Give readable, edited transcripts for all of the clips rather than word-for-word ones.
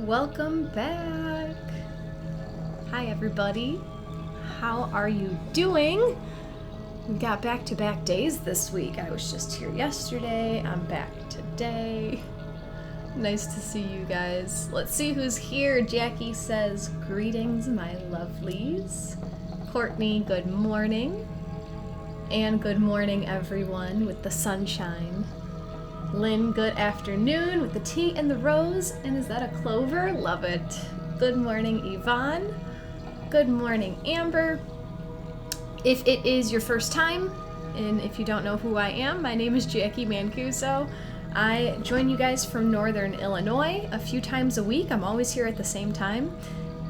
welcome back. Hi everybody. How are you doing? We got back-to-back days this week. I was just here yesterday. I'm back today. Nice to see you guys. Let's see who's here. Jackie says, greetings, my lovelies. Courtney, good morning. And good morning, everyone, with the sunshine. Lynn, good afternoon, with the tea and the rose. And is that a clover? Love it. Good morning, Yvonne. Good morning, Amber. If it is your first time, and if you don't know who I am, my name is Jacqui Mancuso. I join you guys from Northern Illinois a few times a week. I'm always here at the same time.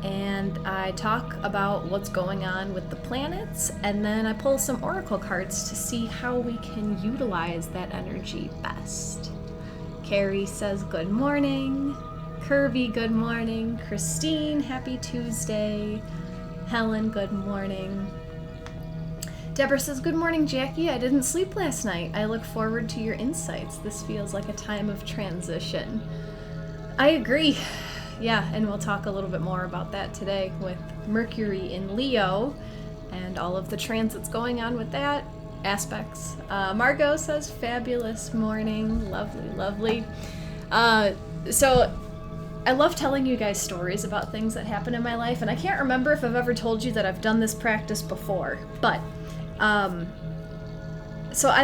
And I talk about what's going on with the planets, and then I pull some oracle cards to see how we can utilize that energy best. Carrie says good morning. Kirby, good morning. Christine, happy Tuesday. Helen, good morning. Deborah says, good morning, Jackie. I didn't sleep last night. I look forward to your insights. This feels like a time of transition. I agree. Yeah, and we'll talk a little bit more about that today with Mercury in Leo and all of the transits going on with that aspects. Margot says, fabulous morning. Lovely, lovely. So I love telling you guys stories about things that happen in my life, and I can't remember if I've ever told you that I've done this practice before, but so I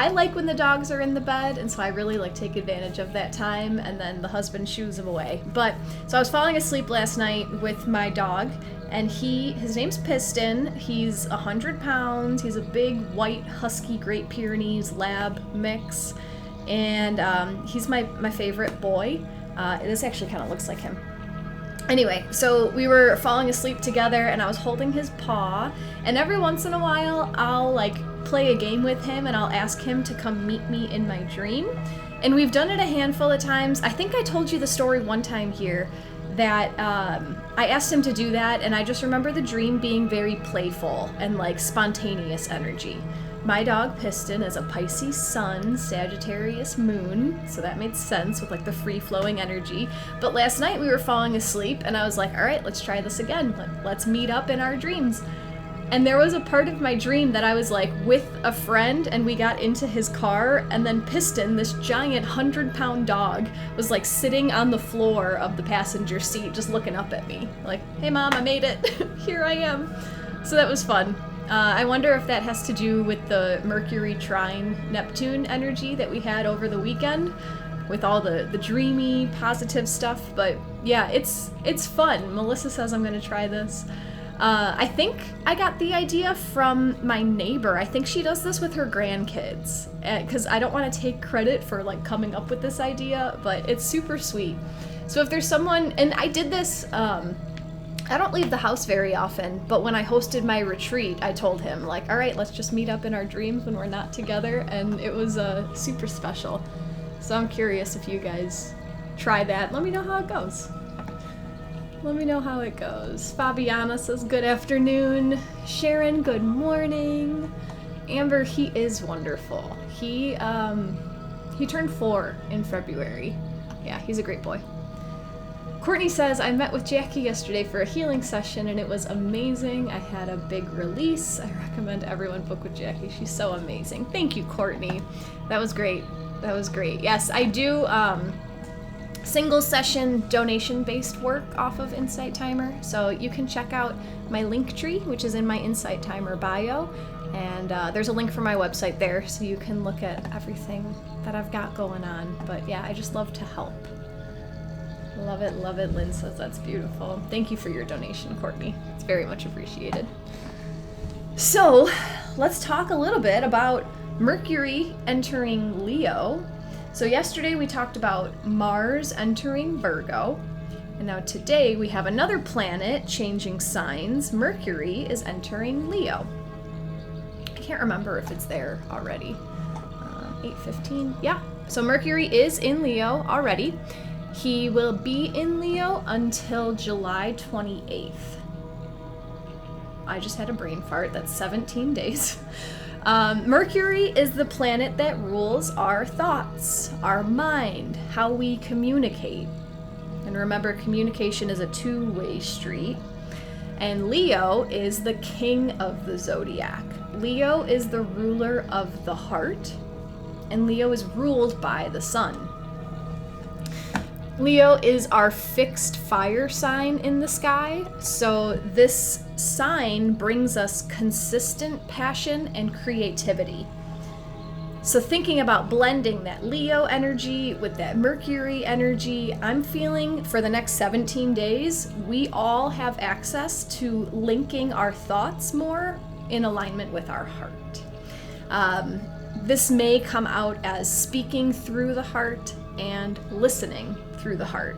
like when the dogs are in the bed, and so I really take advantage of that time, and then the husband shoos them away. But so I was falling asleep last night with my dog, and his name's Piston. He's 100 pounds. He's a big white husky Great Pyrenees lab mix, and he's my favorite boy. This actually kind of looks like him. Anyway, so we were falling asleep together, and I was holding his paw, and every once in a while I'll play a game with him, and I'll ask him to come meet me in my dream. And we've done it a handful of times. I think I told you the story one time here that I asked him to do that, and I just remember the dream being very playful and spontaneous energy. My dog Piston is a Pisces sun, Sagittarius moon, so that made sense with the free-flowing energy. But last night we were falling asleep, and I was like, all right, let's try this again. Let's meet up in our dreams. And there was a part of my dream that I was with a friend, and we got into his car, and then Piston, this giant 100-pound dog, was sitting on the floor of the passenger seat just looking up at me. Hey mom, I made it. Here I am. So that was fun. I wonder if that has to do with the Mercury trine Neptune energy that we had over the weekend with all the dreamy, positive stuff. But yeah, it's fun. Melissa says I'm going to try this. I think I got the idea from my neighbor. I think she does this with her grandkids, because I don't want to take credit for coming up with this idea, but it's super sweet. So if there's someone, and I did this, I don't leave the house very often, but when I hosted my retreat, I told him, all right, let's just meet up in our dreams when we're not together, and it was super special. So I'm curious if you guys try that. Let me know how it goes. Let me know how it goes. Fabiana says, good afternoon. Sharon, good morning. Amber, he is wonderful. He turned 4 in February. Yeah, he's a great boy. Courtney says, I met with Jackie yesterday for a healing session, and it was amazing. I had a big release. I recommend everyone book with Jackie. She's so amazing. Thank you, Courtney. That was great. That was great. Yes, I do single session donation-based work off of Insight Timer. So you can check out my link tree, which is in my Insight Timer bio. And there's a link for my website there, so you can look at everything that I've got going on. But yeah, I just love to help. Love it, love it. Lynn says that's beautiful. Thank you for your donation, Courtney. It's very much appreciated. So let's talk a little bit about Mercury entering Leo. So yesterday we talked about Mars entering Virgo, and now today we have another planet changing signs. Mercury is entering Leo. I can't remember if it's there already. 8:15. Yeah. So Mercury is in Leo already. He will be in Leo until July 28th. I just had a brain fart. That's 17 days. Mercury is the planet that rules our thoughts, our mind, how we communicate. And remember, communication is a two-way street. And Leo is the king of the zodiac. Leo is the ruler of the heart, and Leo is ruled by the sun. Leo is our fixed fire sign in the sky, so this sign brings us consistent passion and creativity. So thinking about blending that Leo energy with that Mercury energy, I'm feeling for the next 17 days, we all have access to linking our thoughts more in alignment with our heart. This may come out as speaking through the heart and listening through the heart.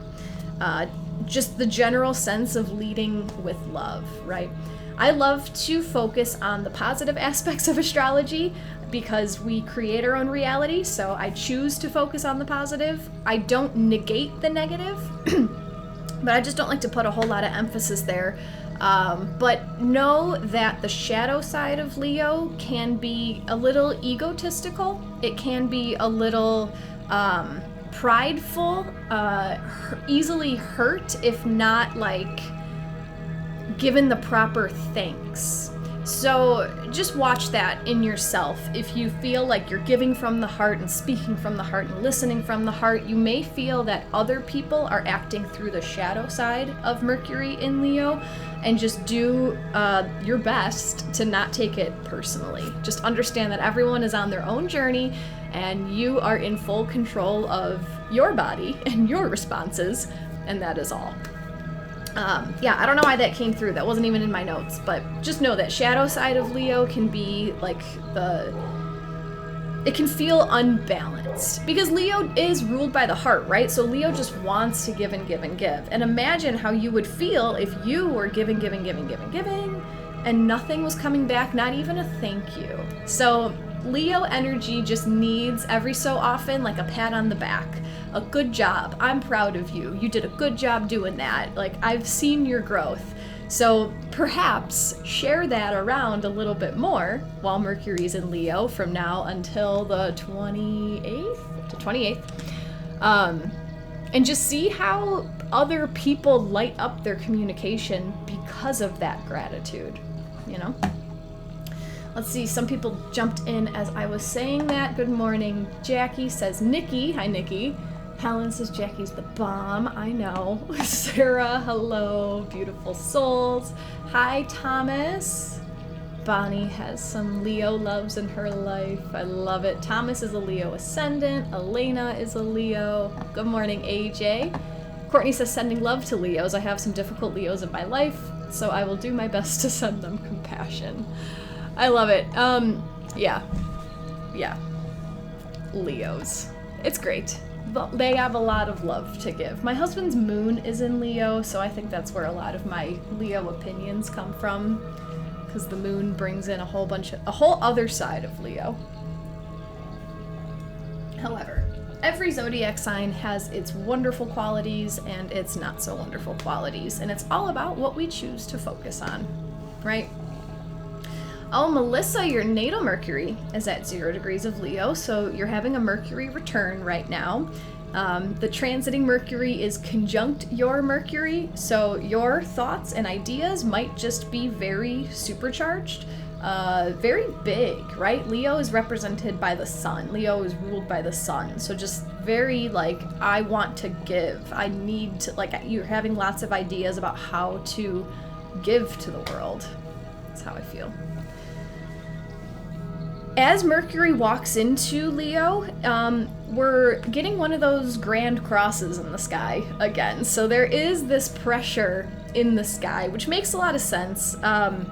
Just the general sense of leading with love, right? I love to focus on the positive aspects of astrology because we create our own reality, so I choose to focus on the positive. I don't negate the negative, but I just don't like to put a whole lot of emphasis there. But know that the shadow side of Leo can be a little egotistical. It can be a little prideful, easily hurt if not like given the proper thanks. So just watch that in yourself. If you feel like you're giving from the heart and speaking from the heart and listening from the heart, you may feel that other people are acting through the shadow side of Mercury in Leo, and just do your best to not take it personally. Just understand that everyone is on their own journey and you are in full control of your body and your responses, and that is all. Yeah, I don't know why that came through. That wasn't even in my notes, but just know that shadow side of Leo can be like it can feel unbalanced because Leo is ruled by the heart, right? So Leo just wants to give and give and give. And imagine how you would feel if you were giving, and nothing was coming back, not even a thank you. So Leo energy just needs every so often like a pat on the back. A good job. I'm proud of you. You did a good job doing that. Like, I've seen your growth. So perhaps share that around a little bit more while Mercury's in Leo from now until the 28th. And just see how other people light up their communication because of that gratitude, you know? Let's see, some people jumped in as I was saying that. Good morning. Jackie says, Nikki. Hi, Nikki. Helen says, Jackie's the bomb. I know. Sarah, hello. Beautiful souls. Hi, Thomas. Bonnie has some Leo loves in her life. I love it. Thomas is a Leo ascendant. Elena is a Leo. Good morning, AJ. Courtney says, sending love to Leos. I have some difficult Leos in my life, so I will do my best to send them compassion. I love it. Yeah. Leos. It's great. They have a lot of love to give. My husband's moon is in Leo, so I think that's where a lot of my Leo opinions come from, because the moon brings in a whole other side of Leo. However, every zodiac sign has its wonderful qualities and its not so wonderful qualities, and it's all about what we choose to focus on, right? Oh, Melissa, your natal Mercury is at 0 degrees of Leo, so you're having a Mercury return right now. The transiting Mercury is conjunct your Mercury, so your thoughts and ideas might just be very supercharged, very big, right? Leo is represented by the sun. Leo is ruled by the sun, so just very like, I want to give. I need to, like, you're having lots of ideas about how to give to the world. That's how I feel. As Mercury walks into Leo, we're getting one of those grand crosses in the sky again. So there is this pressure in the sky, which makes a lot of sense. The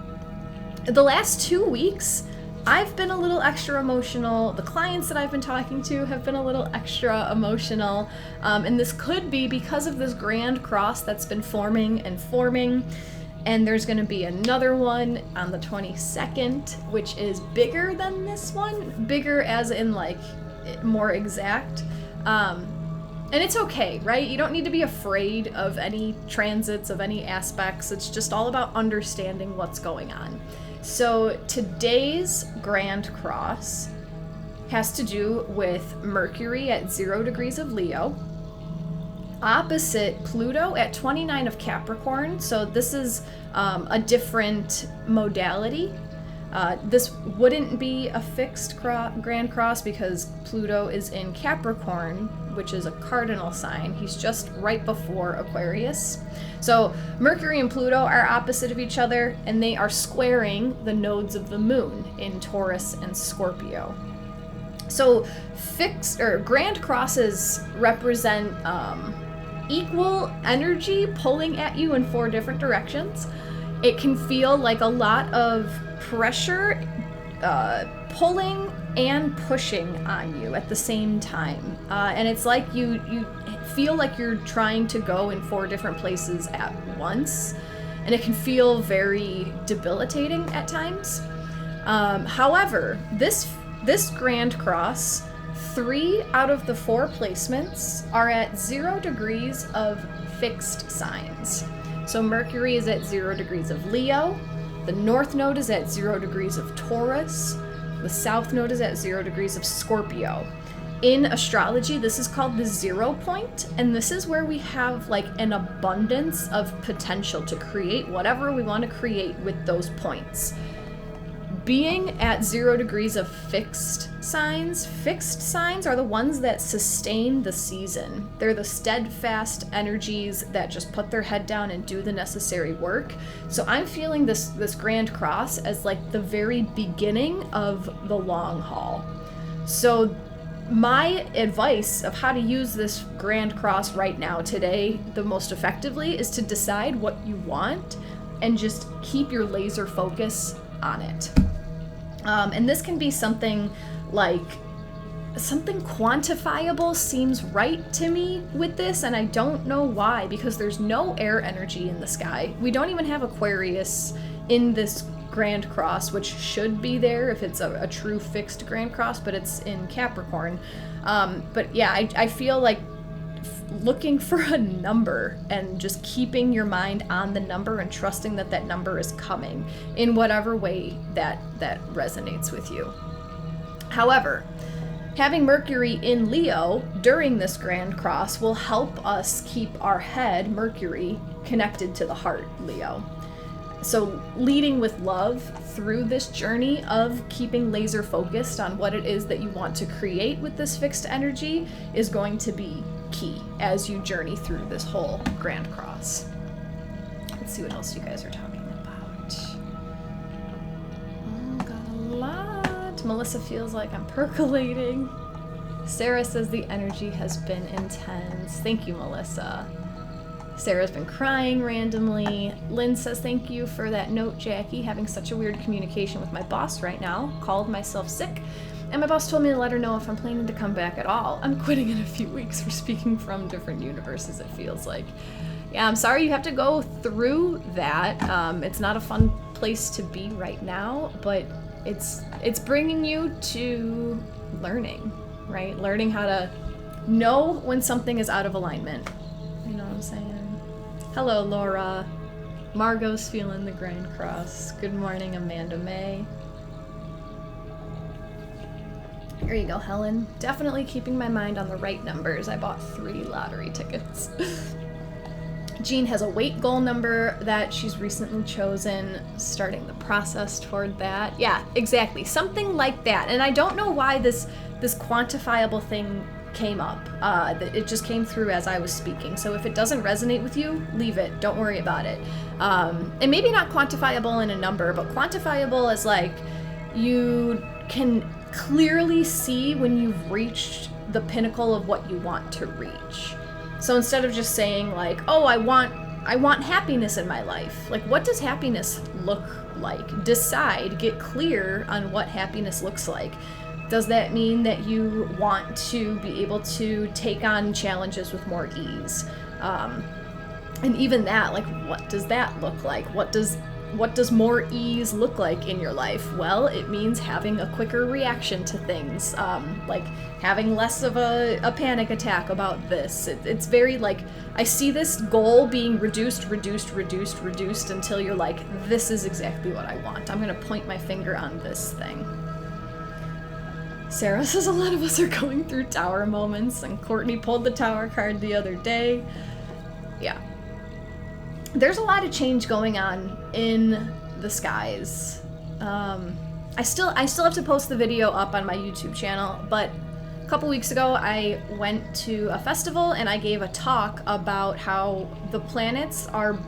last 2 weeks, I've been a little extra emotional. The clients that I've been talking to have been a little extra emotional. And this could be because of this grand cross that's been forming. And there's going to be another one on the 22nd, which is bigger than this one. Bigger as in, like, more exact. And it's okay, right? You don't need to be afraid of any transits, of any aspects. It's just all about understanding what's going on. So today's Grand Cross has to do with Mercury at 0 degrees of Leo. opposite Pluto at 29 of Capricorn. So this is a different modality. This wouldn't be a fixed Grand Cross because Pluto is in Capricorn, which is a cardinal sign. He's just right before Aquarius. So Mercury and Pluto are opposite of each other, and they are squaring the nodes of the moon in Taurus and Scorpio. So fixed or Grand Crosses represent equal energy pulling at you in 4 different directions. It can feel like a lot of pressure pulling and pushing on you at the same time. And it's like you feel like you're trying to go in 4 different places at once. And it can feel very debilitating at times. However, this Grand Cross, 3 out of the 4 placements are at 0 degrees of fixed signs. So Mercury is at 0 degrees of Leo, the North Node is at 0 degrees of Taurus, the South Node is at 0 degrees of Scorpio. In astrology, this is called the 0 point, and this is where we have like an abundance of potential to create whatever we want to create with those points. Being at 0 degrees of fixed signs are the ones that sustain the season. They're the steadfast energies that just put their head down and do the necessary work. So I'm feeling this Grand Cross as like the very beginning of the long haul. So my advice of how to use this Grand Cross right now today the most effectively is to decide what you want and just keep your laser focus on it. And this can be something like something quantifiable seems right to me with this, and I don't know why, because there's no air energy in the sky. We don't even have Aquarius in this Grand Cross, which should be there if it's a true fixed Grand Cross, but it's in Capricorn. But yeah, I feel like looking for a number and just keeping your mind on the number and trusting that that number is coming in whatever way that resonates with you. However, having Mercury in Leo during this Grand Cross will help us keep our head, Mercury, connected to the heart, Leo. So leading with love through this journey of keeping laser focused on what it is that you want to create with this fixed energy is going to be key as you journey through this whole Grand Cross. Let's see what else you guys are talking about. Oh, got a lot. Melissa feels like I'm percolating. Sarah says the energy has been intense. Thank you, Melissa. Sarah's been crying randomly. Lynn says, thank you for that note, Jackie. Having such a weird communication with my boss right now. Called myself sick. And my boss told me to let her know if I'm planning to come back at all. I'm quitting in a few weeks. We're speaking from different universes, it feels like. Yeah, I'm sorry you have to go through that. It's not a fun place to be right now, but it's bringing you to learning, right? Learning how to know when something is out of alignment. You know what I'm saying? Hello, Laura. Margot's feeling the Grand Cross. Good morning, Amanda May. Here you go, Helen. Definitely keeping my mind on the right numbers. I bought 3 lottery tickets. Jean has a weight goal number that she's recently chosen, starting the process toward that. Yeah, exactly. Something like that. And I don't know why this quantifiable thing came up. It just came through as I was speaking. So if it doesn't resonate with you, leave it. Don't worry about it. And maybe not quantifiable in a number, but quantifiable as like you can clearly see when you've reached the pinnacle of what you want to reach. So instead of just saying like, oh, I want happiness in my life. Like, what does happiness look like? Decide, get clear on what happiness looks like. Does that mean that you want to be able to take on challenges with more ease? And even that, like, what does that look like? What does more ease look like in your life? Well, it means having a quicker reaction to things, like having less of a panic attack about this. It's very like, I see this goal being reduced until you're like, this is exactly what I want. I'm gonna point my finger on this thing. Sarah says a lot of us are going through tower moments, and Courtney pulled the tower card the other day. Yeah. There's a lot of change going on in the skies. I still have to post the video up on my YouTube channel, but a couple weeks ago I went to a festival and I gave a talk about how the planets are...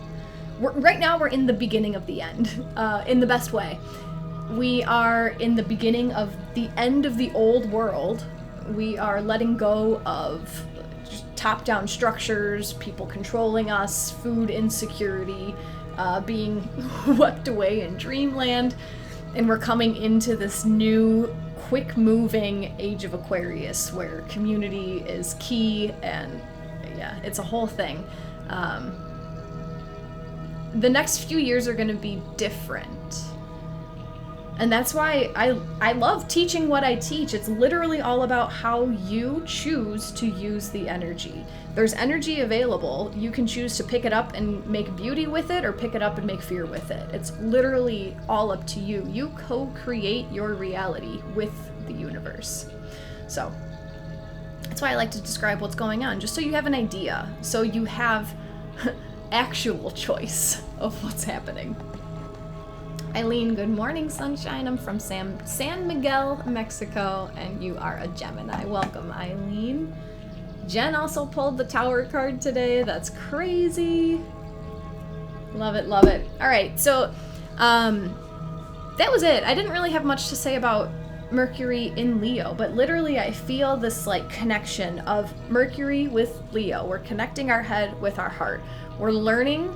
right now we're in the beginning of the end, in the best way. We are in the beginning of the end of the old world. We are letting go of top-down structures, people controlling us, food insecurity, being swept away in dreamland, and we're coming into this new, quick-moving age of Aquarius where community is key, and yeah, it's a whole thing. The next few years are going to be different. And that's why I love teaching what I teach. It's literally all about how you choose to use the energy. There's energy available. You can choose to pick it up and make beauty with it, or pick it up and make fear with it. It's literally all up to you. You co-create your reality with the universe. So that's why I like to describe what's going on, just so you have an idea. So you have actual choice of what's happening. Eileen, good morning, sunshine. I'm from San Miguel, Mexico, and you are a Gemini. Welcome, Eileen. Jen also pulled the Tower card today. That's crazy. Love it, love it. All right, so that was it. I didn't really have much to say about Mercury in Leo, but literally I feel this like connection of Mercury with Leo. We're connecting our head with our heart. We're learning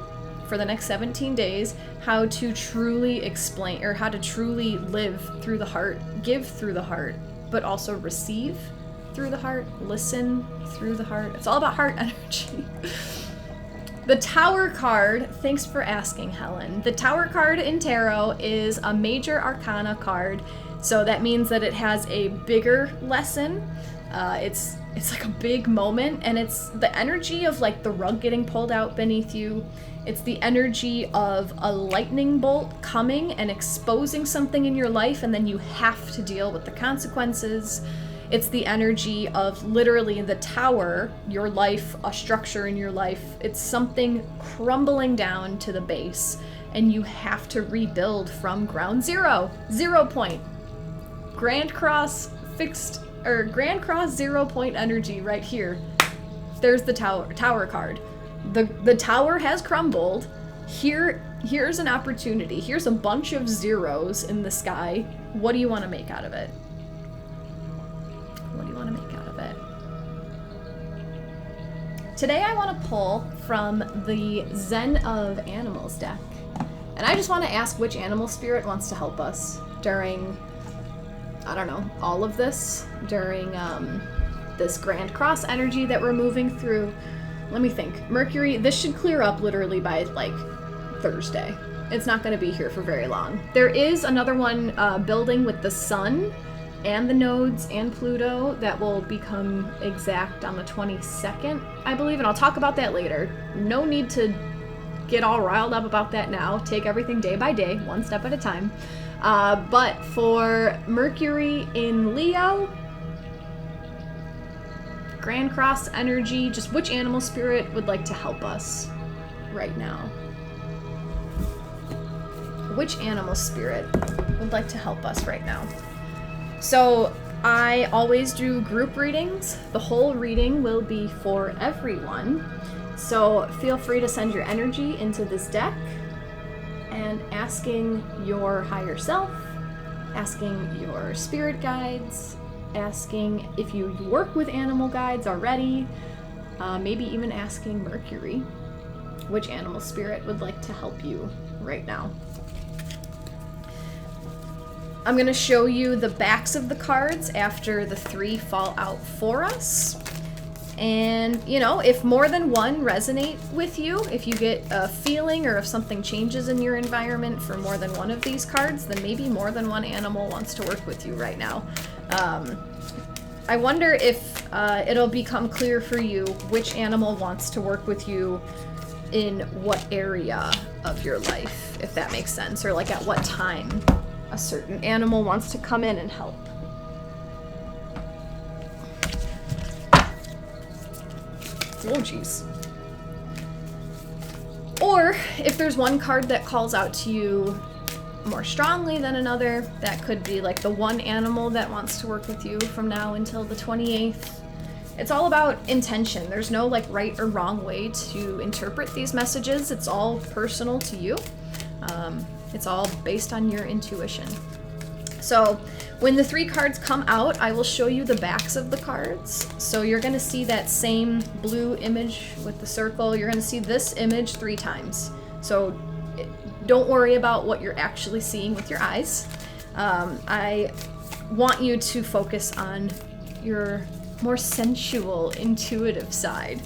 for the next 17 days how to truly explain, or how to truly live through the heart, give through the heart, but also receive through the heart, listen through the heart. It's all about heart energy. The Tower card, thanks for asking, Helen. The Tower card in tarot is a major arcana card, so that means that it has a bigger lesson. It's like a big moment, and it's the energy of like the rug getting pulled out beneath you. It's the energy of a lightning bolt coming and exposing something in your life, and then you have to deal with the consequences. It's the energy of literally the tower, your life, a structure in your life. It's something crumbling down to the base, and you have to rebuild from ground zero. 0 point. Grand Cross fixed, or Grand Cross 0 point energy right here. There's the tower card. The tower has crumbled. Here's an opportunity. Here's a bunch of zeros in the sky. What do you want to make out of it? What do you want to make out of it? Today I want to pull from the Zen of Animals deck. And I just want to ask which animal spirit wants to help us during, I don't know, all of this, during this Grand Cross energy that we're moving through. Let me think. Mercury, this should clear up literally by like Thursday. It's not going to be here for very long. There is another one building with the sun and the nodes and Pluto that will become exact on the 22nd, I believe, and I'll talk about that later. No need to get all riled up about that now. Take everything day by day, one step at a time. But for Mercury in Leo, Grand Cross energy, just which animal spirit would like to help us right now? Which animal spirit would like to help us right now? So I always do group readings. The whole reading will be for everyone. So feel free to send your energy into this deck and asking your higher self, asking your spirit guides, asking if you work with animal guides already, maybe even asking Mercury which animal spirit would like to help you right now. I'm going to show you the backs of the cards after the 3 fall out for us. And, you know, if more than one resonate with you, if you get a feeling or if something changes in your environment for more than one of these cards, then maybe more than one animal wants to work with you right now. I wonder if it'll become clear for you which animal wants to work with you in what area of your life, if that makes sense, or like at what time a certain animal wants to come in and help. Oh, geez. Or if there's one card that calls out to you more strongly than another, that could be like the one animal that wants to work with you from now until the 28th. It's all about intention. There's no like right or wrong way to interpret these messages. It's all personal to you. It's all based on your intuition. So when the 3 cards come out, I will show you the backs of the cards. So you're going to see that same blue image with the circle. You're going to see this image 3 times. So don't worry about what you're actually seeing with your eyes. I want you to focus on your more sensual, intuitive side.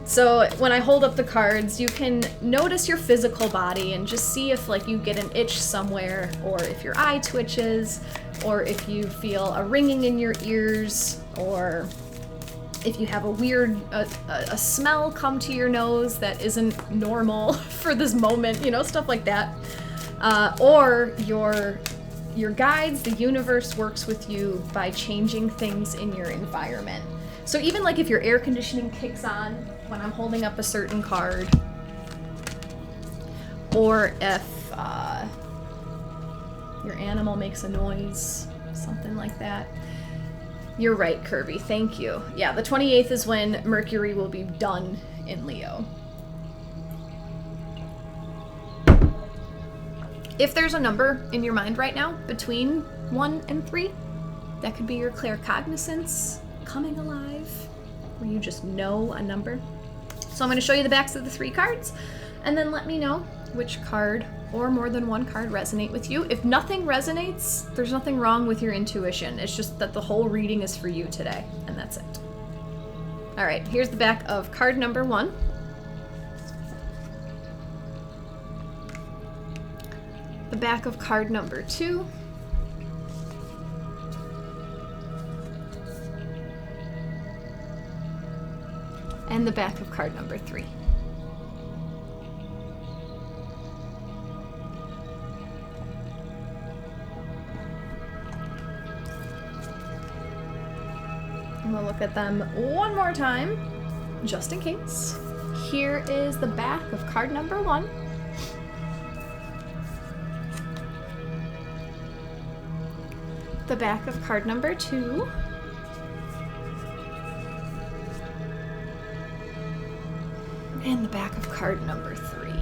So when I hold up the cards, you can notice your physical body and just see if like you get an itch somewhere, or if your eye twitches, or if you feel a ringing in your ears, or if you have a weird a smell come to your nose that isn't normal for this moment, you know, stuff like that. Or your guides, the universe works with you by changing things in your environment. So even like if your air conditioning kicks on when I'm holding up a certain card, or if your animal makes a noise, something like that. You're right, Kirby, thank you. Yeah, the 28th is when Mercury will be done in Leo. If there's a number in your mind right now between 1 and 3, that could be your claircognizance coming alive, where you just know a number. So I'm going to show you the backs of the 3 cards, and then let me know which card or more than one card resonate with you. If nothing resonates, there's nothing wrong with your intuition. It's just that the whole reading is for you today, and that's it. All right, here's the back of card number 1. The back of card number 2. And the back of card number 3. And we'll look at them one more time, just in case. Here is the back of card number 1. The back of card number 2. And the back of card number 3.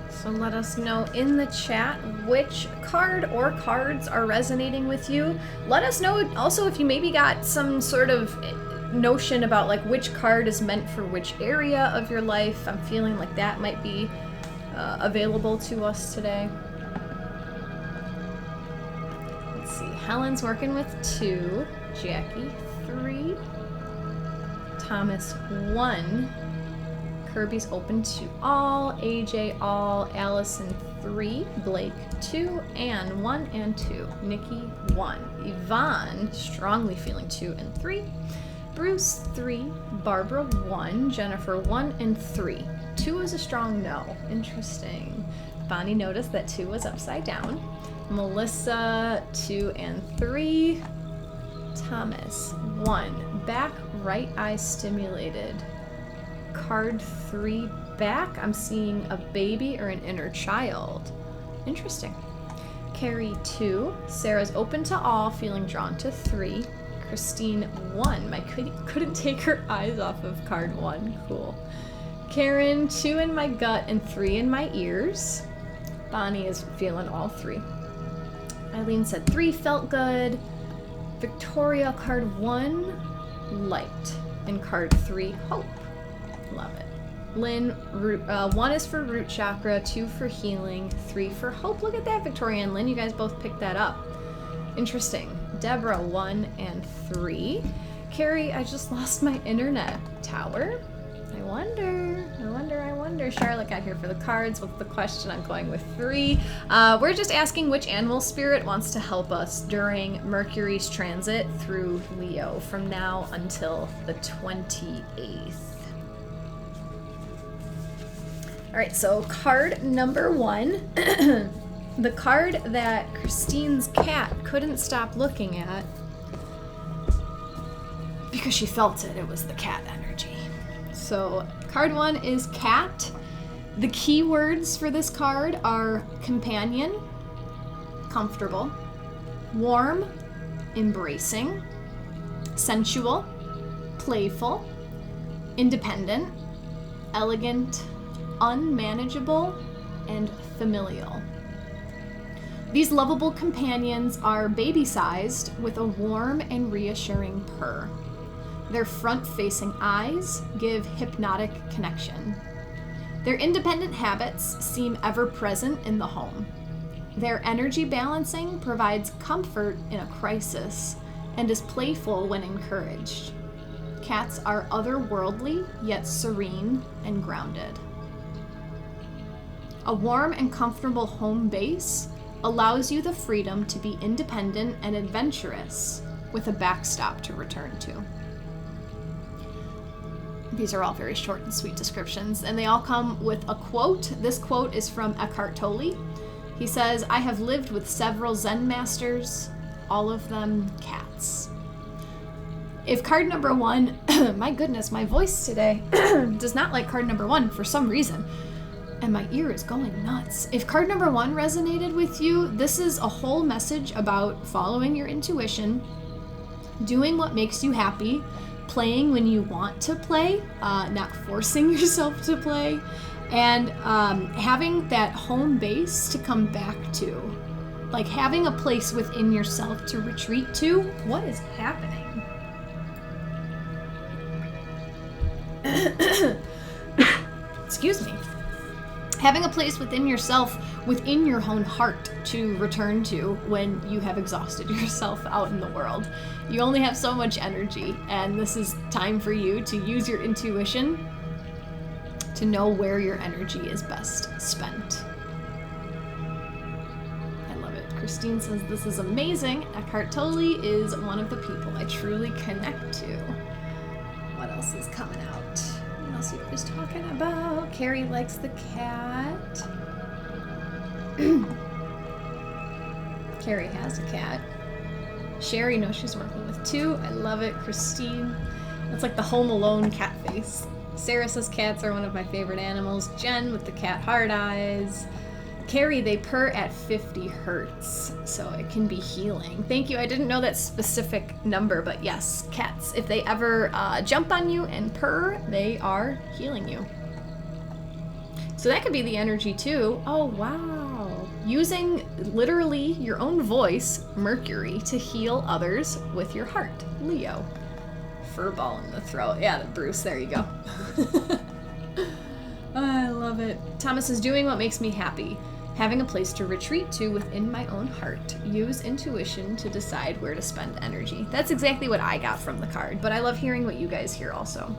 So let us know in the chat which card or cards are resonating with you. Let us know also if you maybe got some sort of notion about like which card is meant for which area of your life. I'm feeling like that might be available to us today. Helen's working with 2, Jackie 3, Thomas 1, Kirby's open to all, AJ all, Allison 3, Blake 2, Anne 1 and 2, Nikki 1, Yvonne strongly feeling 2 and 3, Bruce 3, Barbara 1, Jennifer 1 and 3. 2 is a strong no. Interesting. Bonnie noticed that 2 was upside down. Melissa 2 and 3. Thomas 1. Back right eye stimulated. Card 3 back. I'm seeing a baby or an inner child. Interesting. Carrie 2. Sarah's open to all, feeling drawn to 3. Christine 1. I couldn't take her eyes off of card 1. Cool. Karen 2 in my gut and 3 in my ears. Bonnie is feeling all 3. Eileen said 3 felt good. Victoria, card 1, light. And card 3, hope. Love it. Lynn, 1 is for root chakra, 2 for healing, 3 for hope. Look at that, Victoria and Lynn. You guys both picked that up. Interesting. Deborah, 1 and 3. Carrie, I just lost my internet tower. I wonder. Charlotte got here for the cards. What's the question? I'm going with 3. We're just asking which animal spirit wants to help us during Mercury's transit through Leo from now until the 28th. All right, so card number 1 the card that Christine's cat couldn't stop looking at because she felt it. It was the cat energy. So card 1 is cat. The key words for this card are companion, comfortable, warm, embracing, sensual, playful, independent, elegant, unmanageable, and familial. These lovable companions are baby-sized with a warm and reassuring purr. Their front-facing eyes give hypnotic connection. Their independent habits seem ever-present in the home. Their energy balancing provides comfort in a crisis and is playful when encouraged. Cats are otherworldly, yet serene and grounded. A warm and comfortable home base allows you the freedom to be independent and adventurous with a backstop to return to. These are all very short and sweet descriptions, and they all come with a quote. This quote is from Eckhart Tolle. He says, "I have lived with several Zen masters, all of them cats." If card number 1, my goodness, my voice today does not like card number 1 for some reason, and my ear is going nuts. If card number 1 resonated with you, this is a whole message about following your intuition, doing what makes you happy, playing when you want to play, not forcing yourself to play, and having that home base to come back to. Like having a place within yourself to retreat to. What is happening? Excuse me. Having a place within yourself, within your own heart to return to when you have exhausted yourself out in the world. You only have so much energy, and this is time for you to use your intuition to know where your energy is best spent. I love it. Christine says, "This is amazing." Eckhart Tolle is one of the people I truly connect to. What else is coming out? What else are you guys talking about? Carrie likes the cat. Carrie has a cat. Sherry knows she's working with 2. I love it. Christine. That's like the Home Alone cat face. Sarah says cats are one of my favorite animals. Jen with the cat heart eyes. Carrie, they purr at 50 hertz, so it can be healing. Thank you. I didn't know that specific number, but yes, cats, if they ever jump on you and purr, they are healing you. So that could be the energy too. Oh, wow. Using literally your own voice, Mercury, to heal others with your heart. Leo. Furball in the throat. Yeah, Bruce, there you go. Oh, I love it. Thomas is doing what makes me happy. Having a place to retreat to within my own heart. Use intuition to decide where to spend energy. That's exactly what I got from the card, but I love hearing what you guys hear also.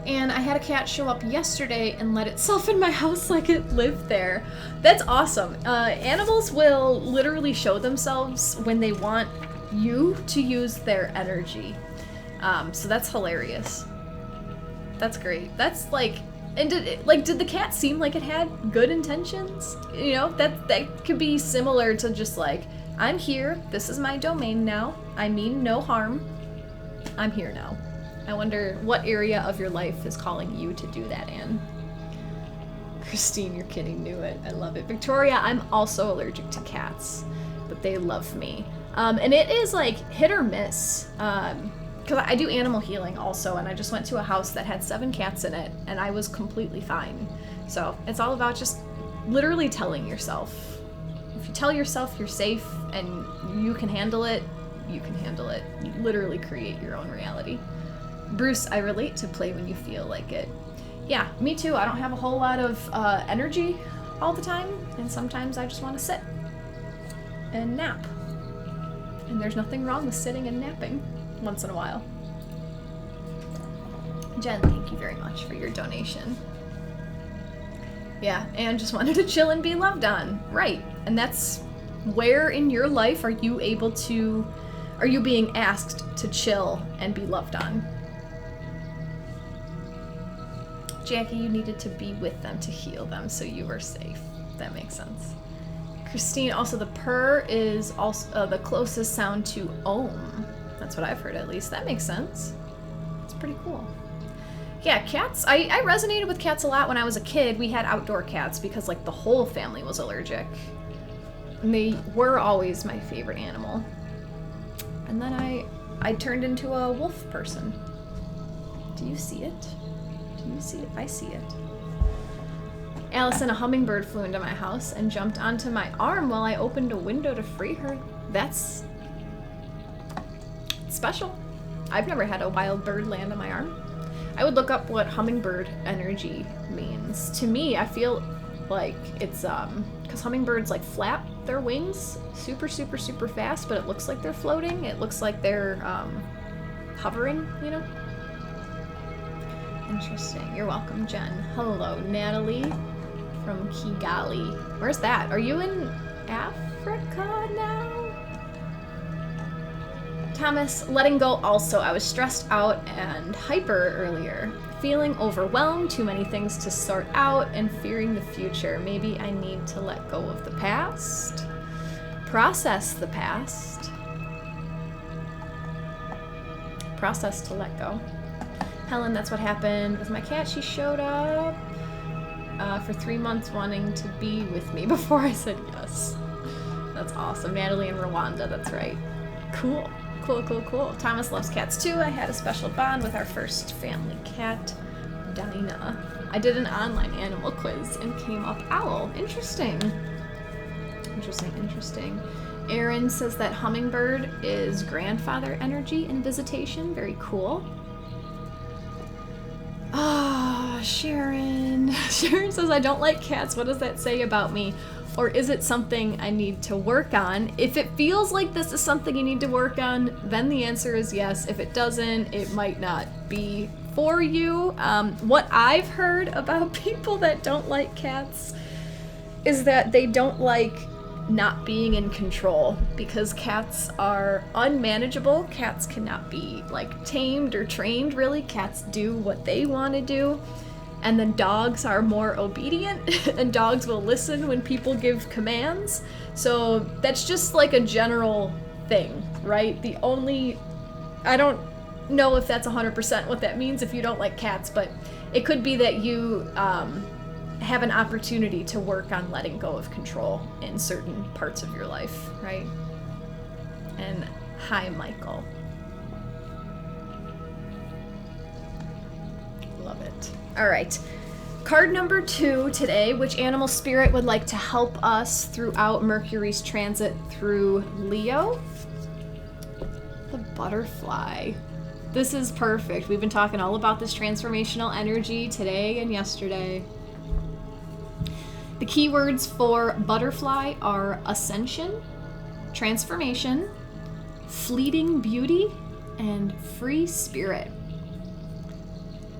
And I had a cat show up yesterday and let itself in my house like it lived there. That's awesome. Animals will literally show themselves when they want you to use their energy. So that's hilarious. That's great. That's like, and did the cat seem like it had good intentions? You know, that could be similar to just like, I'm here, this is my domain now, I mean no harm, I'm here now. I wonder what area of your life is calling you to do that, Anne. Christine, you're kidding, knew it. I love it. Victoria, I'm also allergic to cats, but they love me. And it is like hit or miss. Because I do animal healing also, and I just went to a house that had 7 cats in it, and I was completely fine. So it's all about just literally telling yourself. If you tell yourself you're safe and you can handle it, you can handle it. You literally create your own reality. Bruce, I relate to play when you feel like it. Yeah, me too. I don't have a whole lot of energy all the time, and sometimes I just want to sit and nap. And there's nothing wrong with sitting and napping once in a while. Jen, thank you very much for your donation. Yeah, and just wanted to chill and be loved on. Right, and that's where in your life are you being asked to chill and be loved on? Jackie, you needed to be with them to heal them, so you were safe. That makes sense. Christine, also the purr is also the closest sound to Om. That's what I've heard, at least. That makes sense. It's pretty cool. Yeah, cats. I resonated with cats a lot when I was a kid. We had outdoor cats because like the whole family was allergic. And they were always my favorite animal. And then I turned into a wolf person. Do you see it? Do you see it? I see it. Allison, a hummingbird flew into my house and jumped onto my arm while I opened a window to free her. That's special. I've never had a wild bird land on my arm. I would look up what hummingbird energy means. To me, I feel like it's, because hummingbirds like flap their wings super, super, super fast, but it looks like they're floating. It looks like they're hovering, you know? Interesting. You're welcome, Jen. Hello, Natalie from Kigali. Where's that? Are you in Africa now? Thomas, letting go also. I was stressed out and hyper earlier. Feeling overwhelmed, too many things to sort out, and fearing the future. Maybe I need to let go of the past. Process the past. Process to let go. Helen, that's what happened with my cat. She showed up for 3 months wanting to be with me before I said yes. That's awesome. Natalie in Rwanda, that's right. Cool. Cool, cool, cool. Thomas loves cats too. I had a special bond with our first family cat, Dinah. I did an online animal quiz and came up owl. Interesting. Interesting, interesting. Erin says that hummingbird is grandfather energy in visitation. Very cool. Ah, Sharon. Sharon says, I don't like cats. What does that say about me? Or is it something I need to work on? If it feels like this is something you need to work on, then the answer is yes. If it doesn't, it might not be for you. What I've heard about people that don't like cats is that they don't like not being in control, because cats are unmanageable. Cats cannot be like tamed or trained, really. Cats do what they want to do. And then dogs are more obedient and dogs will listen when people give commands. So that's just like a general thing, right? I don't know if that's 100% what that means if you don't like cats, but it could be that you have an opportunity to work on letting go of control in certain parts of your life, right? And hi, Michael. Love it. All right, card number 2 today. Which animal spirit would like to help us throughout Mercury's transit through Leo? The butterfly. This is perfect. We've been talking all about this transformational energy today and yesterday. The keywords for butterfly are ascension, transformation, fleeting beauty, and free spirit.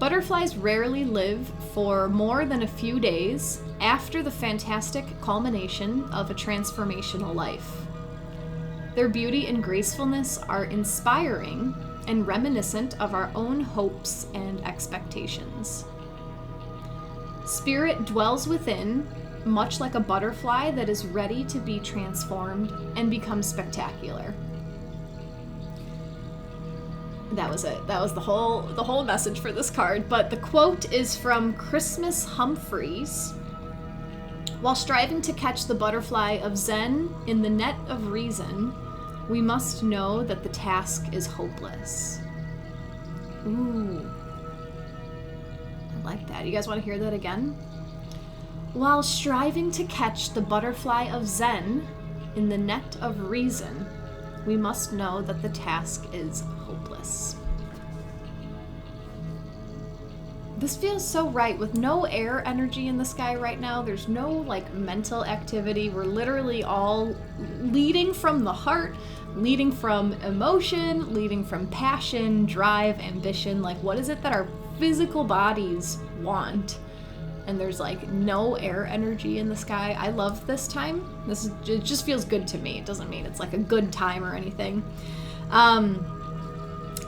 Butterflies rarely live for more than a few days after the fantastic culmination of a transformational life. Their beauty and gracefulness are inspiring and reminiscent of our own hopes and expectations. Spirit dwells within, much like a butterfly that is ready to be transformed and become spectacular. That was it. That was the whole message for this card. But the quote is from Christmas Humphreys. While striving to catch the butterfly of Zen in the net of reason, we must know that the task is hopeless. Ooh. I like that. You guys want to hear that again? While striving to catch the butterfly of Zen in the net of reason, we must know that the task is hopeless. This feels so right. With no air energy in the sky right now, there's no like mental activity. We're literally all leading from the heart, leading from emotion, leading from passion, drive, ambition. Like, what is it that our physical bodies want? And there's like no air energy in the sky. I love this time. It just feels good to me. It doesn't mean it's like a good time or anything.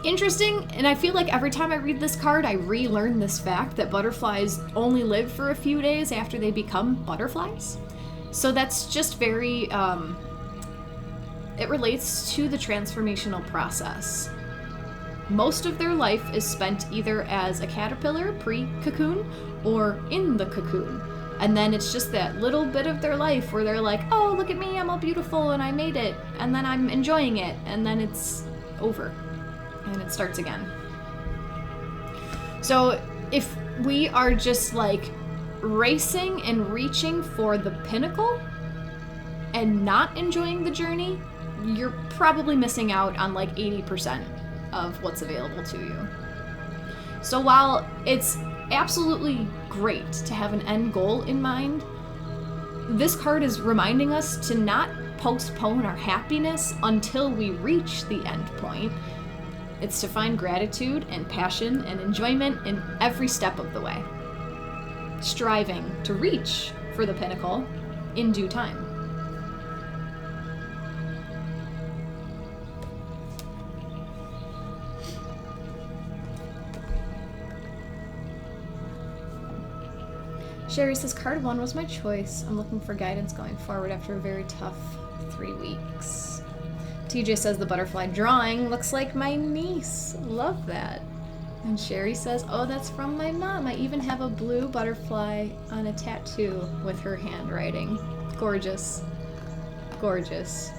Interesting, and I feel like every time I read this card, I relearn this fact that butterflies only live for a few days after they become butterflies. So that's just very, it relates to the transformational process. Most of their life is spent either as a caterpillar, pre-cocoon, or in the cocoon. And then it's just that little bit of their life where they're like, oh, look at me, I'm all beautiful and I made it. And then I'm enjoying it. And then it's over. And it starts again. So if we are just like racing and reaching for the pinnacle and not enjoying the journey, you're probably missing out on like 80% of what's available to you. So while it's absolutely great to have an end goal in mind, this card is reminding us to not postpone our happiness until we reach the end point. It's to find gratitude and passion and enjoyment in every step of the way, striving to reach for the pinnacle in due time. Sherry says, card 1 was my choice. I'm looking for guidance going forward after a very tough 3 weeks. TJ says, the butterfly drawing looks like my niece. Love that. And Sherry says, oh, that's from my mom. I even have a blue butterfly on a tattoo with her handwriting. Gorgeous. Gorgeous.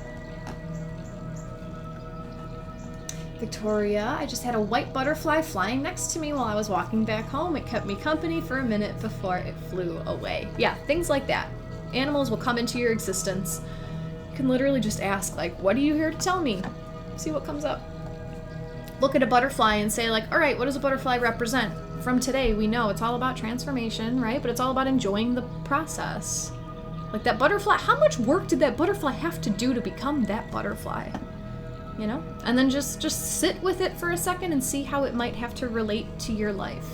Victoria, I just had a white butterfly flying next to me while I was walking back home. It kept me company for a minute before it flew away. Yeah, things like that. Animals will come into your existence. You can literally just ask, like, what are you here to tell me? See what comes up. Look at a butterfly and say, like, all right, what does a butterfly represent? From today, we know it's all about transformation, right? But it's all about enjoying the process. Like that butterfly, how much work did that butterfly have to do to become that butterfly? You know? And then just sit with it for a second and see how it might have to relate to your life.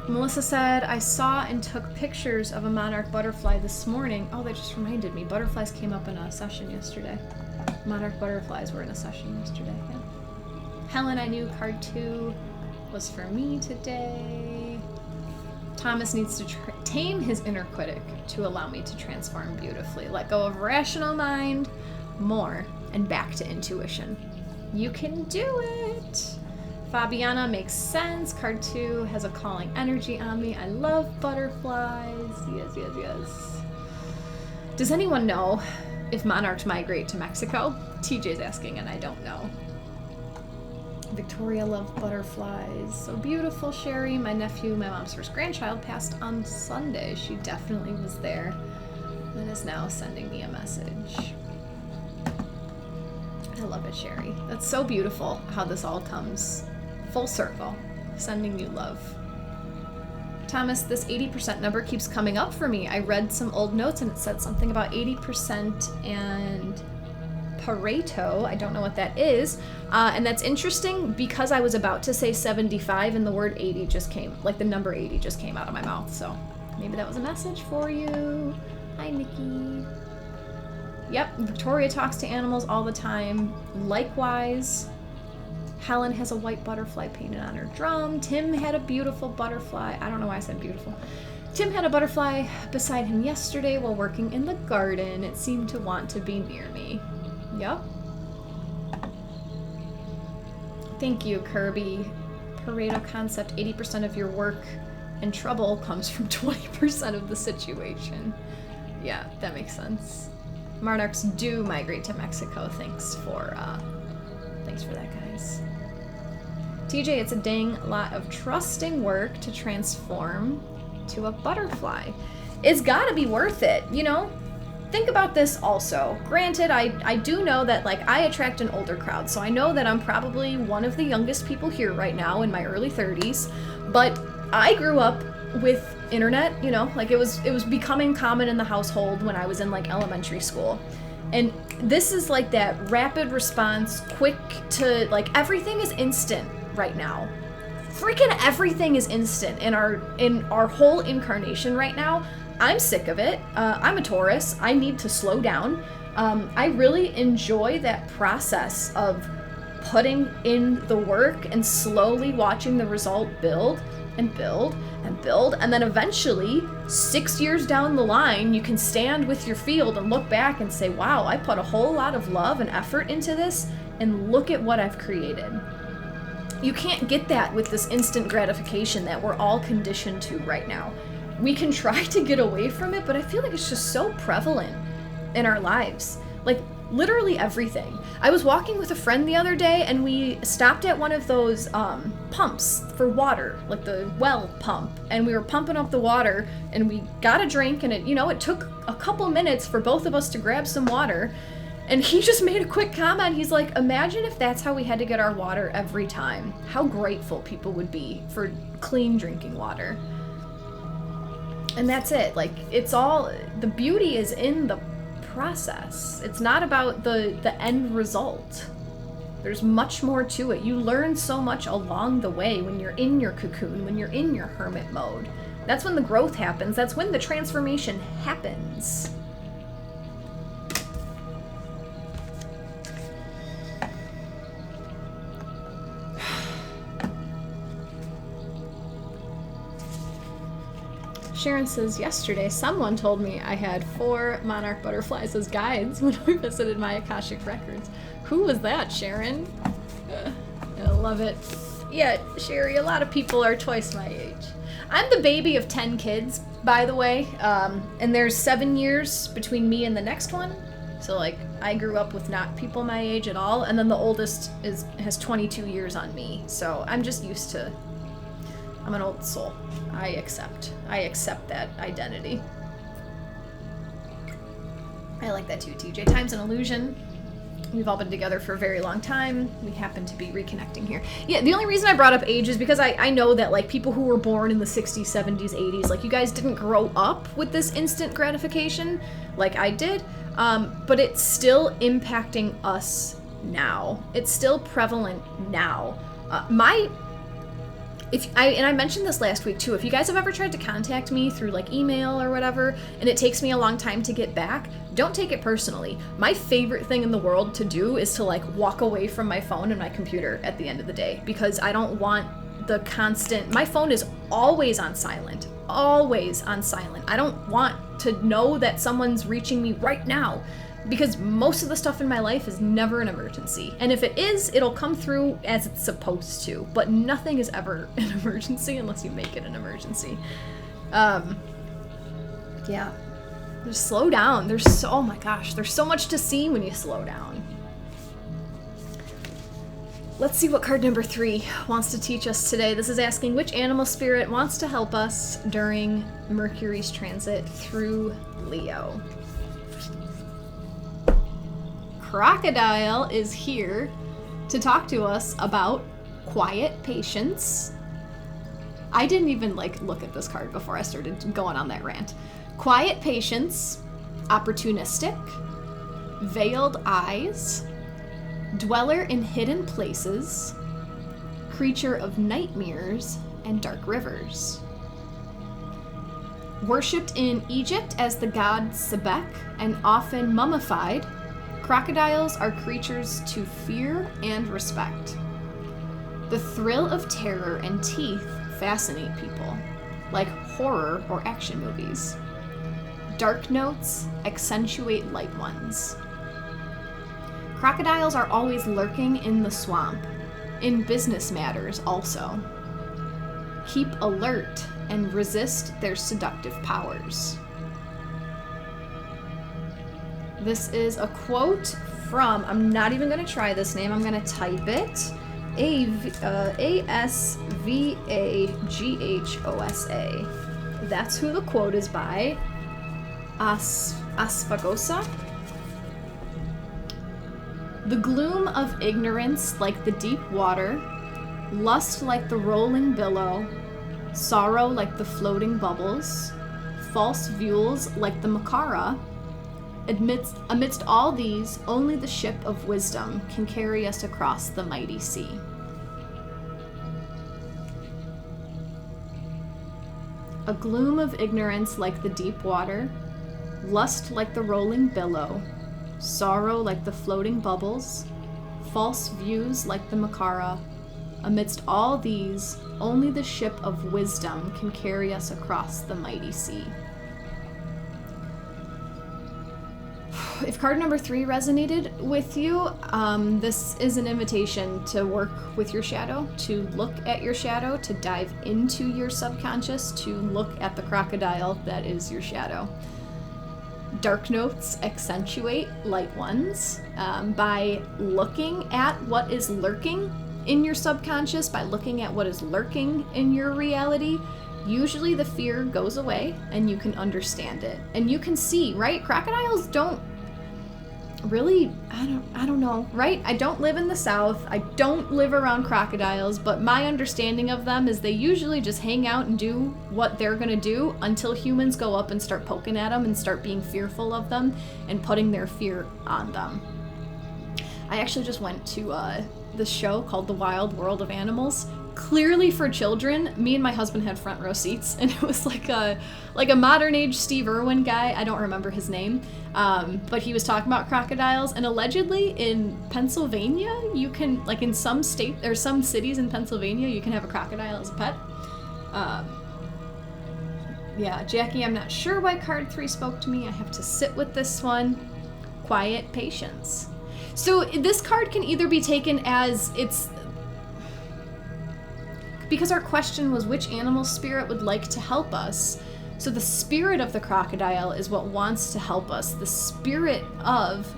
Melissa said, I saw and took pictures of a monarch butterfly this morning. Oh, that just reminded me. Butterflies came up in a session yesterday. Monarch butterflies were in a session yesterday. Yeah. Helen, I knew card 2 was for me today. Thomas needs to tame his inner critic to allow me to transform beautifully. Let go of rational mind, more, and back to intuition. You can do it. Fabiana makes sense. Card 2 has a calling energy on me. I love butterflies. Yes, yes, yes. Does anyone know if monarchs migrate to Mexico? TJ's asking, and I don't know. Victoria loved butterflies. So beautiful, Sherry. My nephew, my mom's first grandchild, passed on Sunday. She definitely was there and is now sending me a message. I love it, Sherry. That's so beautiful how this all comes full circle, sending you love. Thomas, this 80% number keeps coming up for me. I read some old notes and it said something about 80% and Pareto. I don't know what that is. And that's interesting because I was about to say 75 and the word 80 just came, like the number 80 just came out of my mouth. So maybe that was a message for you. Hi, Nikki. Yep, Victoria talks to animals all the time. Likewise, Helen has a white butterfly painted on her drum. Tim had a beautiful butterfly. I don't know why I said beautiful. Tim had a butterfly beside him yesterday while working in the garden. It seemed to want to be near me. Yep. Thank you, Kirby. Pareto concept, 80% of your work and trouble comes from 20% of the situation. Yeah, that makes sense. Monarchs do migrate to Mexico. Thanks for that, guys. TJ, it's a dang lot of trusting work to transform to a butterfly. It's gotta be worth it, you know? Think about this also. Granted, I do know that, like, I attract an older crowd, so I know that I'm probably one of the youngest people here right now in my early 30s, but I grew up with internet, you know, like it was becoming common in the household when I was in like elementary school. And this is like that rapid response, quick to, like, everything is instant right now. Freaking everything is instant in our whole incarnation right now. I'm sick of it. I'm a Taurus. I need to slow down. I really enjoy that process of putting in the work and slowly watching the result build and build and build, and then eventually 6 years down the line you can stand with your field and look back and say, wow, I put a whole lot of love and effort into this, and look at what I've created. You can't get that with this instant gratification that we're all conditioned to right now. We can try to get away from it, but I feel like it's just so prevalent in our lives. Like, literally everything. I was walking with a friend the other day, and we stopped at one of those pumps for water, like the well pump, and we were pumping up the water, and we got a drink, and it took a couple minutes for both of us to grab some water, and he just made a quick comment. He's like, imagine if that's how we had to get our water every time. How grateful people would be for clean drinking water. And that's it. Like, it's all, the beauty is in the process. It's not about the end result. There's much more to it. You learn so much along the way when you're in your cocoon, when you're in your hermit mode. That's when the growth happens. That's when the transformation happens. Sharon says, yesterday someone told me I had 4 monarch butterflies as guides when we visited my Akashic records. Who was that, Sharon? I love it. Yeah, Sherry, a lot of people are twice my age. I'm the baby of 10 kids, by the way, and there's 7 years between me and the next one. So, like, I grew up with not people my age at all, and then the oldest has 22 years on me. So I'm just used to, I'm an old soul. I accept that identity. I like that too, TJ. Time's an illusion. We've all been together for a very long time. We happen to be reconnecting here. Yeah, the only reason I brought up age is because I know that, like, people who were born in the 60s, 70s, 80s, like, you guys didn't grow up with this instant gratification like I did, but it's still impacting us now. It's still prevalent now. I mentioned this last week too, if you guys have ever tried to contact me through like email or whatever, and it takes me a long time to get back, don't take it personally. My favorite thing in the world to do is to like walk away from my phone and my computer at the end of the day, because I don't want the constant, my phone is always on silent. Always on silent. I don't want to know that someone's reaching me right now, because most of the stuff in my life is never an emergency. And if it is, it'll come through as it's supposed to. But nothing is ever an emergency unless you make it an emergency. Yeah. Just slow down. Oh my gosh, there's so much to see when you slow down. Let's see what card number 3 wants to teach us today. This is asking which animal spirit wants to help us during Mercury's transit through Leo. Crocodile is here to talk to us about quiet patience. I didn't even look at this card before I started going on that rant. Quiet patience, opportunistic, veiled eyes, dweller in hidden places, creature of nightmares and dark rivers. Worshipped in Egypt as the god Sebek and often mummified, crocodiles are creatures to fear and respect. The thrill of terror and teeth fascinate people, like horror or action movies. Dark notes accentuate light ones. Crocodiles are always lurking in the swamp, in business matters also. Keep alert and resist their seductive powers. This is a quote from, I'm not even going to try this name, I'm going to type it. Asvagosa. That's who the quote is by. Asvagosa. The gloom of ignorance like the deep water, lust like the rolling billow, sorrow like the floating bubbles, false views like the Makara. Amidst all these, only the ship of wisdom can carry us across the mighty sea. A gloom of ignorance like the deep water, lust like the rolling billow, sorrow like the floating bubbles, false views like the Makara. Amidst all these, only the ship of wisdom can carry us across the mighty sea. If card number 3 resonated with you, this is an invitation to work with your shadow, to look at your shadow, to dive into your subconscious, to look at the crocodile that is your shadow. Dark notes accentuate light ones by looking at what is lurking in your subconscious, by looking at what is lurking in your reality. Usually the fear goes away and you can understand it. And you can see, right? Crocodiles don't really, I don't know, right? I don't live in the South. I don't live around crocodiles, but my understanding of them is they usually just hang out and do what they're gonna do until humans go up and start poking at them and start being fearful of them and putting their fear on them. I actually just went to this show called The Wild World of Animals, clearly for children. Me and my husband had front row seats, and it was like a modern age Steve Irwin guy. I don't remember his name, but he was talking about crocodiles, and allegedly in Pennsylvania, you can, like in some state or some cities in Pennsylvania, you can have a crocodile as a pet. Yeah, Jackie, I'm not sure why card 3 spoke to me. I have to sit with this one. Quiet patience. So this card can either be taken as it's because our question was which animal spirit would like to help us. So the spirit of the crocodile is what wants to help us. The spirit of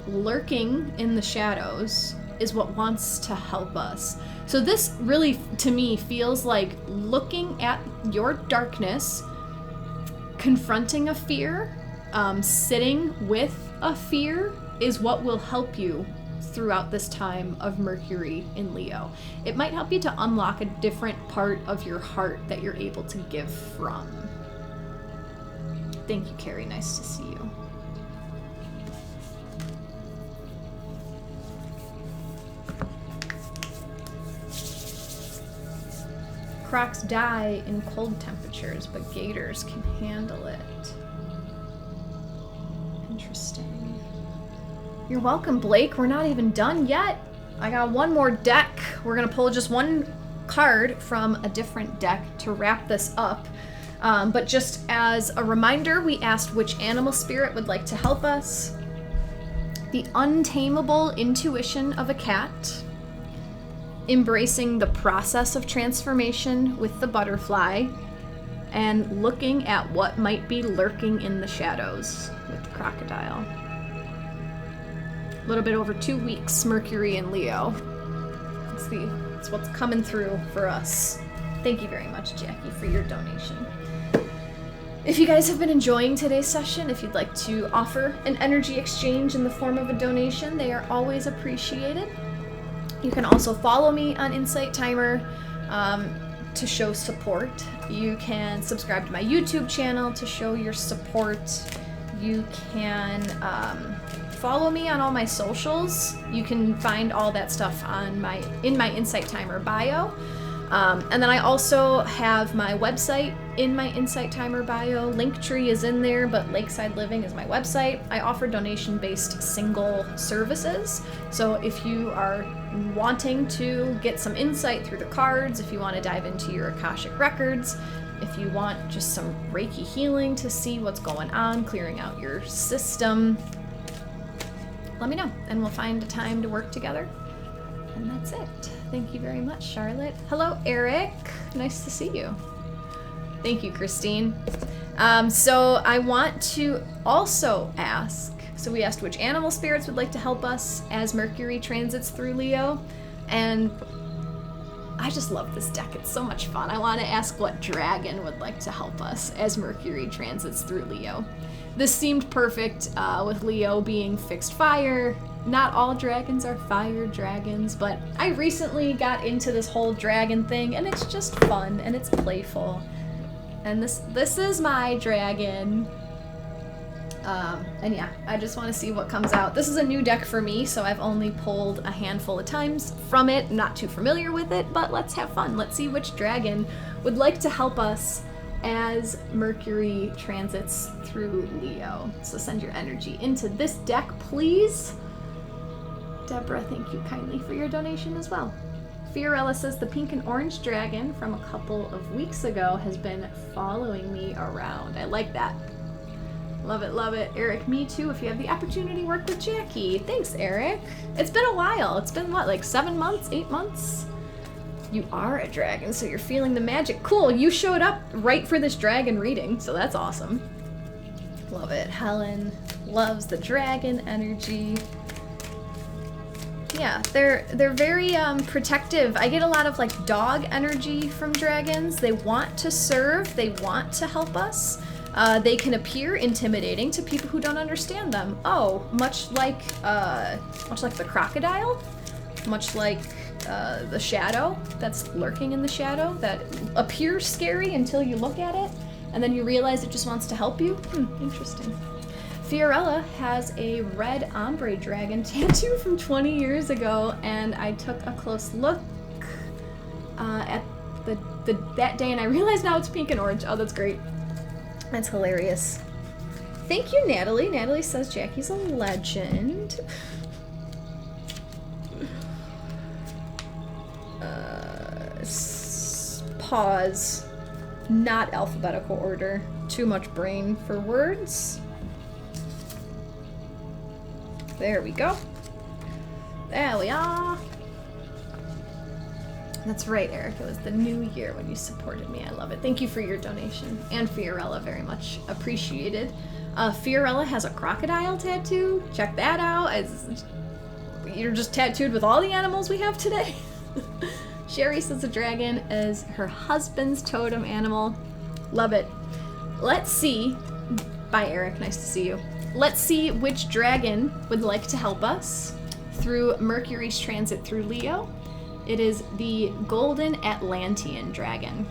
lurking in the shadows is what wants to help us. So this really, to me, feels like looking at your darkness, confronting a fear, sitting with a fear is what will help you throughout this time of Mercury in Leo. It might help you to unlock a different part of your heart that you're able to give from. Thank you, Carrie. Nice to see you. Crocs die in cold temperatures, but gators can handle it. Interesting. You're welcome, Blake. We're not even done yet. I got one more deck. We're gonna pull just one card from a different deck to wrap this up. But just as a reminder, we asked which animal spirit would like to help us. The untamable intuition of a cat. Embracing the process of transformation with the butterfly. And looking at what might be lurking in the shadows with the crocodile. A little bit over 2 weeks, Mercury in Leo. It's what's coming through for us. Thank you very much, Jackie, for your donation. If you guys have been enjoying today's session, if you'd like to offer an energy exchange in the form of a donation, they are always appreciated. You can also follow me on Insight Timer to show support. You can subscribe to my YouTube channel to show your support. You can follow me on all my socials. You can find all that stuff in my Insight Timer bio. And then I also have my website in my Insight Timer bio. Linktree is in there, but Lakeside Living is my website. I offer donation-based single services. So if you are wanting to get some insight through the cards, if you want to dive into your Akashic records, if you want just some Reiki healing to see what's going on, clearing out your system, let me know and we'll find a time to work together. And that's it. Thank you very much, Charlotte. Hello, Eric. Nice to see you. Thank you, Christine. So I want to also ask, so we asked which animal spirits would like to help us as Mercury transits through Leo. And I just love this deck. It's so much fun. I want to ask what dragon would like to help us as Mercury transits through Leo. This seemed perfect with Leo being fixed fire. Not all dragons are fire dragons, but I recently got into this whole dragon thing, and it's just fun, and it's playful. And this is my dragon. And yeah, I just want to see what comes out. This is a new deck for me, so I've only pulled a handful of times from it. Not too familiar with it, but let's have fun. Let's see which dragon would like to help us as Mercury transits through Leo. So send your energy into this deck, please, Deborah, thank you kindly for your donation as well. Fiorella says the pink and orange dragon from a couple of weeks ago has been following me around. I like that. Love it, love it. Eric, me too. If you have the opportunity, work with Jacqui. Thanks, Eric. It's been a while. It's been what, like 7 months, 8 months? You are a dragon, so you're feeling the magic. Cool, you showed up right for this dragon reading, so that's awesome. Love it. Helen loves the dragon energy. Yeah, they're very protective. I get a lot of like dog energy from dragons. They want to serve, they want to help us. They can appear intimidating to people who don't understand them. Oh, much like the crocodile, much like the shadow that's lurking in the shadow that appears scary until you look at it, and then you realize it just wants to help you. Interesting. Fiorella has a red ombre dragon tattoo from 20 years ago, and I took a close look at that day, and I realized now it's pink and orange. Oh, that's great. That's hilarious. Thank you, Natalie. Natalie says Jacqui's a legend. Pause. Not alphabetical order. Too much brain for words. There we go. There we are. That's right, Eric. It was the new year when you supported me. I love it. Thank you for your donation. And Fiorella, very much appreciated. Fiorella has a crocodile tattoo. Check that out. You're just tattooed with all the animals we have today. Sherry says the dragon is her husband's totem animal. Love it. Let's see. Bye, Eric. Nice to see you. Let's see which dragon would like to help us through Mercury's transit through Leo. It is the Golden Atlantean Dragon.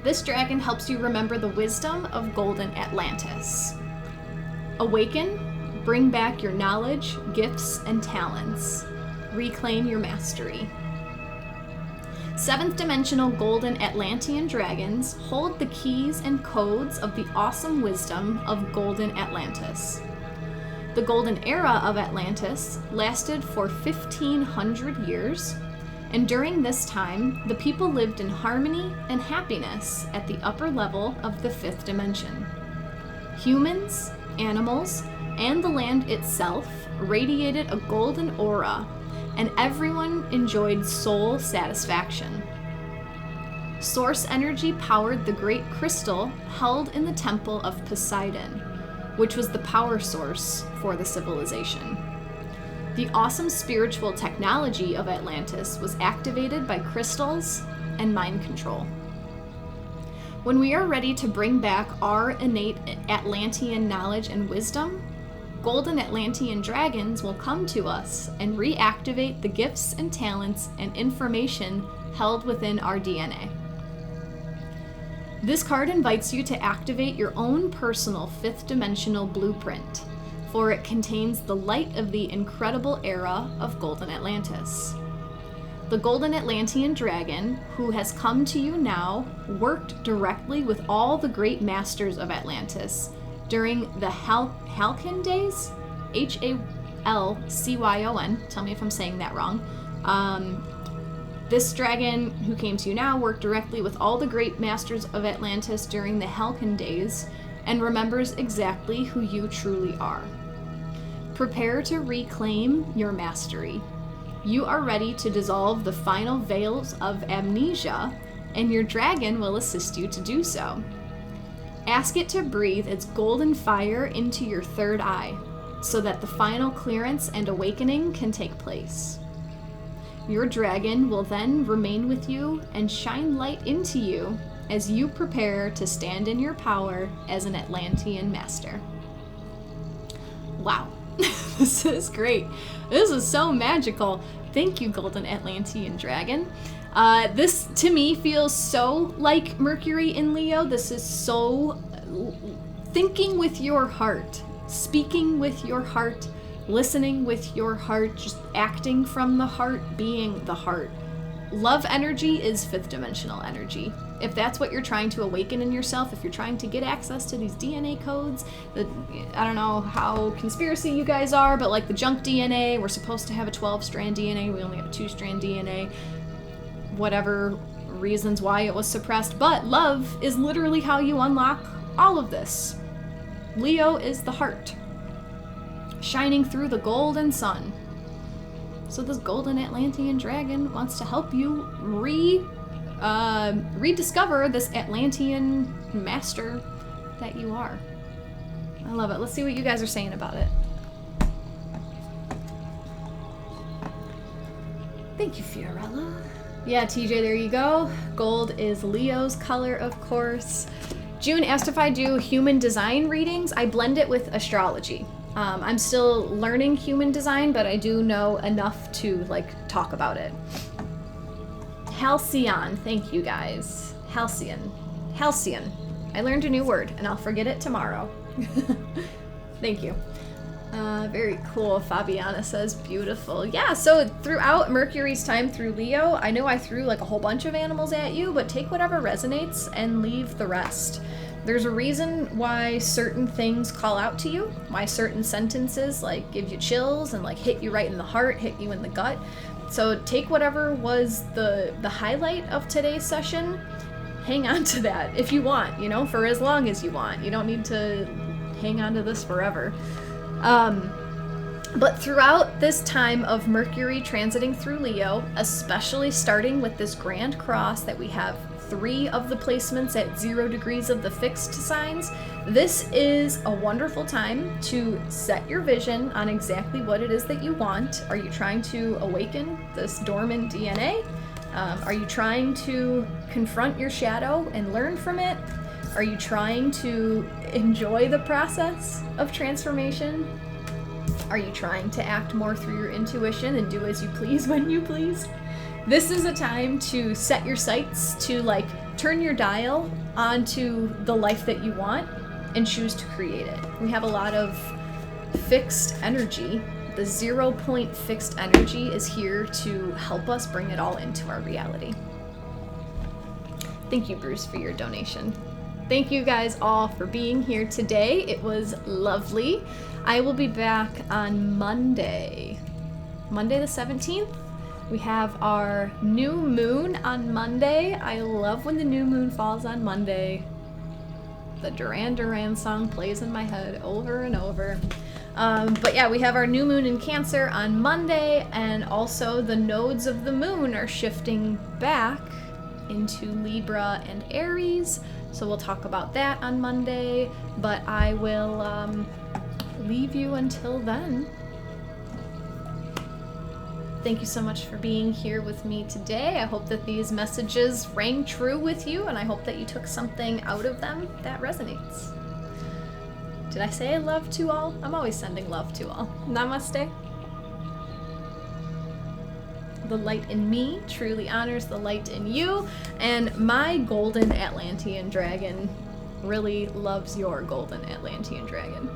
This dragon helps you remember the wisdom of Golden Atlantis. Awaken, bring back your knowledge, gifts, and talents. Reclaim your mastery. Seventh dimensional Golden Atlantean dragons hold the keys and codes of the awesome wisdom of Golden Atlantis. The golden era of Atlantis lasted for 1,500 years, and during this time, the people lived in harmony and happiness at the upper level of the fifth dimension. Humans, animals, and the land itself radiated a golden aura, and everyone enjoyed soul satisfaction. Source energy powered the great crystal held in the temple of Poseidon, which was the power source for the civilization. The awesome spiritual technology of Atlantis was activated by crystals and mind control. When we are ready to bring back our innate Atlantean knowledge and wisdom, Golden Atlantean dragons will come to us and reactivate the gifts and talents and information held within our DNA. This card invites you to activate your own personal fifth dimensional blueprint, for it contains the light of the incredible era of Golden Atlantis. The Golden Atlantean Dragon, who has come to you now, worked directly with all the great masters of Atlantis during the Halcyon days, Halcyon, tell me if I'm saying that wrong. This dragon who came to you now worked directly with all the great masters of Atlantis during the Halcyon days and remembers exactly who you truly are. Prepare to reclaim your mastery. You are ready to dissolve the final veils of amnesia, and your dragon will assist you to do so. Ask it to breathe its golden fire into your third eye, so that the final clearance and awakening can take place. Your dragon will then remain with you and shine light into you as you prepare to stand in your power as an Atlantean master. Wow, this is great. This is so magical. Thank you, Golden Atlantean Dragon. This, to me, feels so like Mercury in Leo. This is so thinking with your heart, speaking with your heart, listening with your heart, just acting from the heart, being the heart. love energy is fifth dimensional energy. If that's what you're trying to awaken in yourself, if you're trying to get access to these DNA codes, I don't know how conspiracy you guys are, but like the junk DNA, we're supposed to have a 12-strand DNA, we only have a 2-strand DNA, whatever reasons why it was suppressed, but love is literally how you unlock all of this. Leo is the heart, shining through the golden sun. So this golden Atlantean dragon wants to help you rediscover this Atlantean master that you are. I love it. Let's see what you guys are saying about it. Thank you, Fiorella. Yeah, TJ, there you go. Gold is Leo's color, of course. June asked if I do human design readings. I blend it with astrology. I'm still learning human design, but I do know enough to like talk about it. Halcyon, thank you guys. Halcyon. I learned a new word and I'll forget it tomorrow. Thank you. Very cool. Fabiana says beautiful. Yeah, so throughout Mercury's time through Leo, I know I threw like a whole bunch of animals at you, but take whatever resonates and leave the rest. There's a reason why certain things call out to you, why certain sentences like give you chills and like hit you right in the heart, hit you in the gut. So take whatever was the highlight of today's session, hang on to that if you want, you know, for as long as you want. You don't need to hang on to this forever. But throughout this time of Mercury transiting through Leo, especially starting with this Grand Cross that we have 3 of the placements at 0 degrees of the fixed signs, this is a wonderful time to set your vision on exactly what it is that you want. Are you trying to awaken this dormant DNA? Are you trying to confront your shadow and learn from it? Are you trying to enjoy the process of transformation? Are you trying to act more through your intuition and do as you please when you please? This is a time to set your sights, to like turn your dial onto the life that you want and choose to create it. We have a lot of fixed energy. The 0 point fixed energy is here to help us bring it all into our reality. Thank you, Bruce, for your donation. Thank you guys all for being here today. It was lovely. I will be back on Monday the 17th. We have our new moon on Monday. I love when the new moon falls on Monday. The Duran Duran song plays in my head over and over. But yeah, we have our new moon in Cancer on Monday, and also the nodes of the moon are shifting back into Libra and Aries. So we'll talk about that on Monday, but I will leave you until then. Thank you so much for being here with me today. I hope that these messages rang true with you, and I hope that you took something out of them that resonates. Did I say love to all? I'm always sending love to all. Namaste. The light in me truly honors the light in you, and my golden Atlantean dragon really loves your golden Atlantean dragon.